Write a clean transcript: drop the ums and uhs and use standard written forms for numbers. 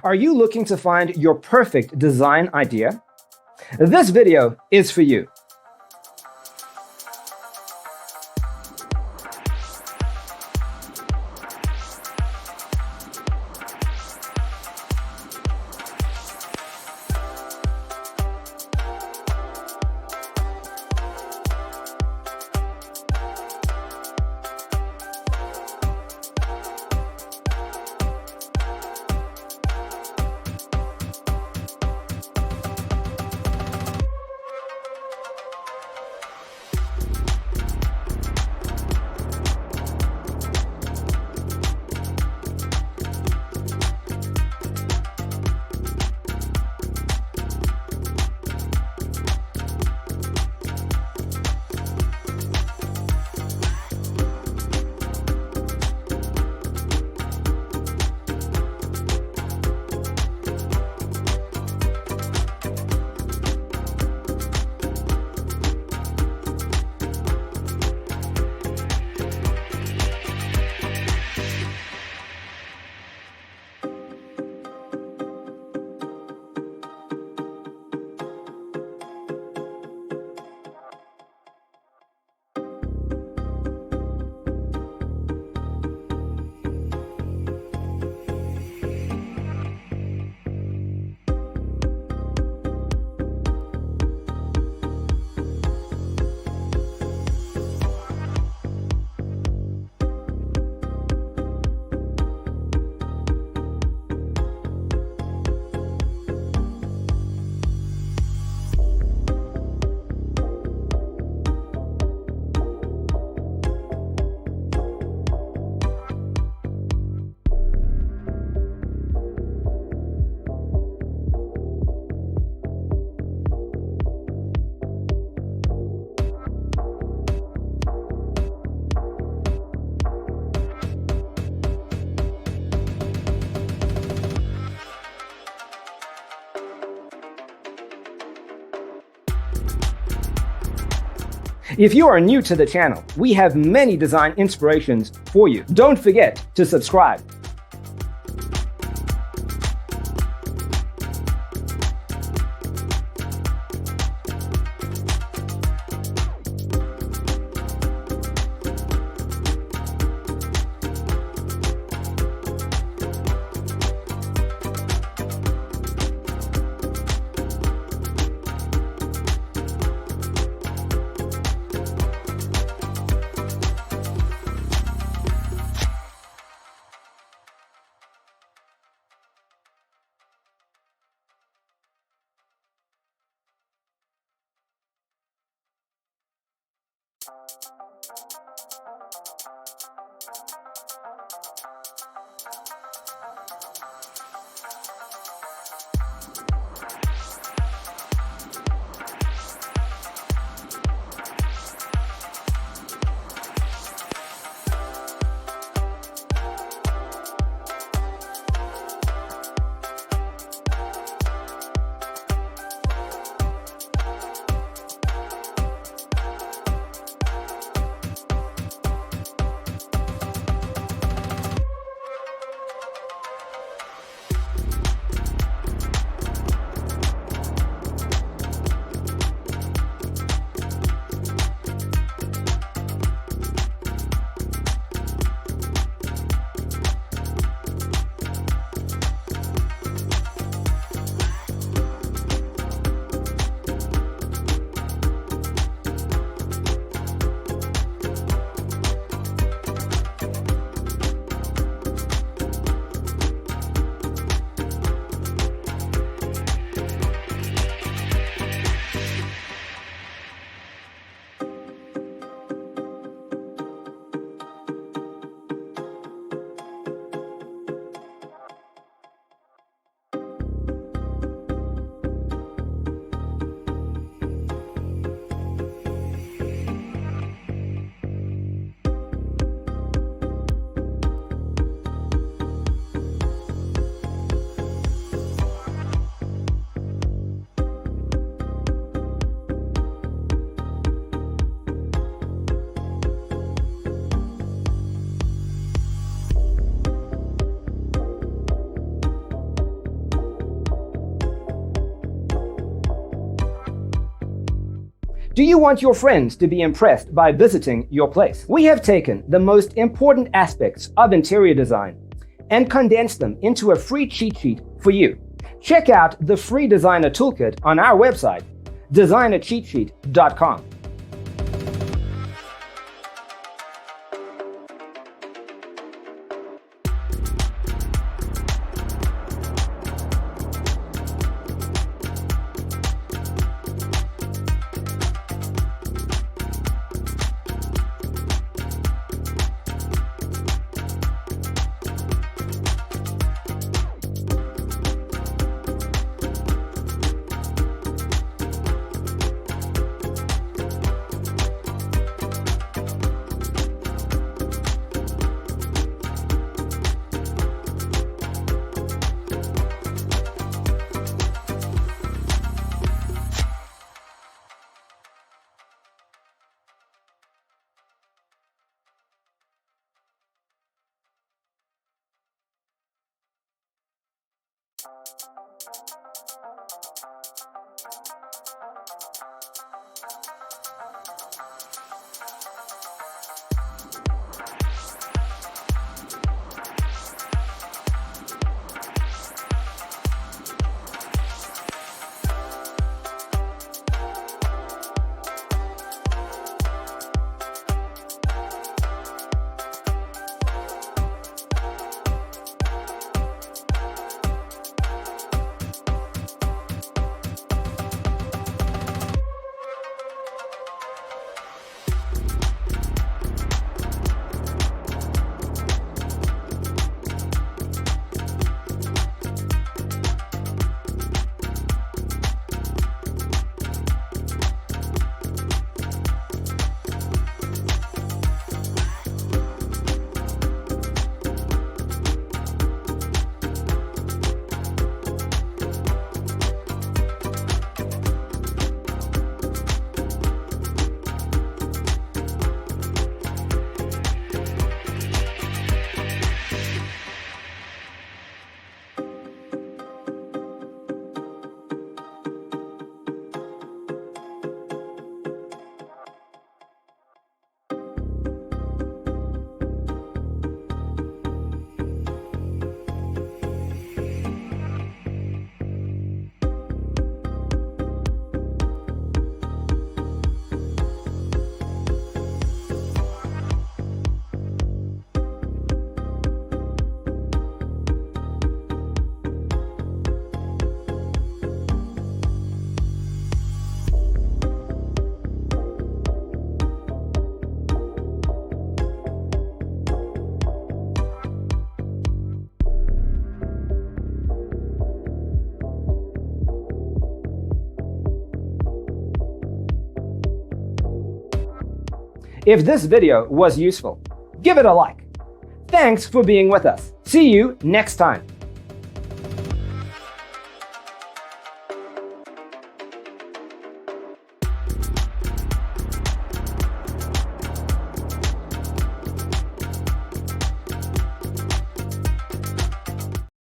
Are you looking to find your perfect design idea? This video is for you. If you are new to the channel, we have many design inspirations for you. Don't forget to subscribe. Do you want your friends to be impressed by visiting your place? We have taken the most important aspects of interior design and condensed them into a free cheat sheet for you. Check out the free designer toolkit on our website, designercheatsheet.com. If this video was useful, give it a like. Thanks for being with us. See you next time.